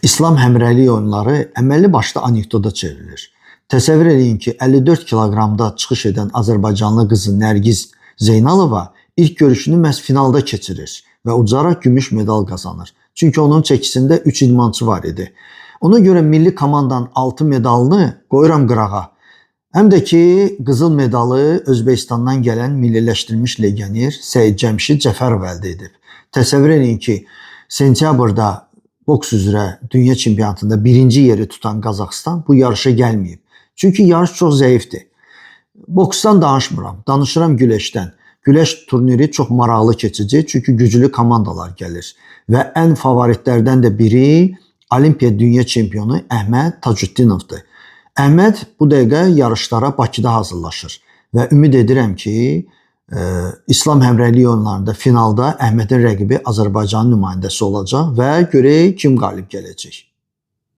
İslam həmrəylik oyunları əməlli başlı anekdota çevrilir. Təsəvvür edin ki, 54 kiloqramda çıxış edən Azərbaycanlı qızı Nərgiz Zeynalova ilk görüşünü məhz finalda keçirir və ucaraq gümüş medal qazanır. Çünki onun çəkisində 3 idmançı var idi. Ona görə milli komandanın 6 medalını qoyuram qırağa. Həm də ki, qızıl medalı Özbəkistandan gələn milliləşdirilmiş legioner Səid Cəmşid Cəfərov əldə edib. Təsəvvür edin ki, sentyabrda boks üzrə dünya çempionatında birinci yeri tutan Qazaxıstan bu yarışa gəlməyib. Çünki yarış çox zəifdir. Boksdan danışmıram, danışıram güləşdən. Güləş turniri çox maraqlı keçəcək, çünki güclü komandalar gəlir. Və ən favoritlərdən də biri Olimpiya dünya çempionu Əhməd Tacüddinovdur. Əhməd bu dəqiqə yarışlara Bakıda hazırlaşır və ümid edirəm ki, İslam həmrəylik oyunlarında finalda Əhmədin rəqibi Azərbaycanın nümayəndəsi olacaq və görək kim qalib gələcək.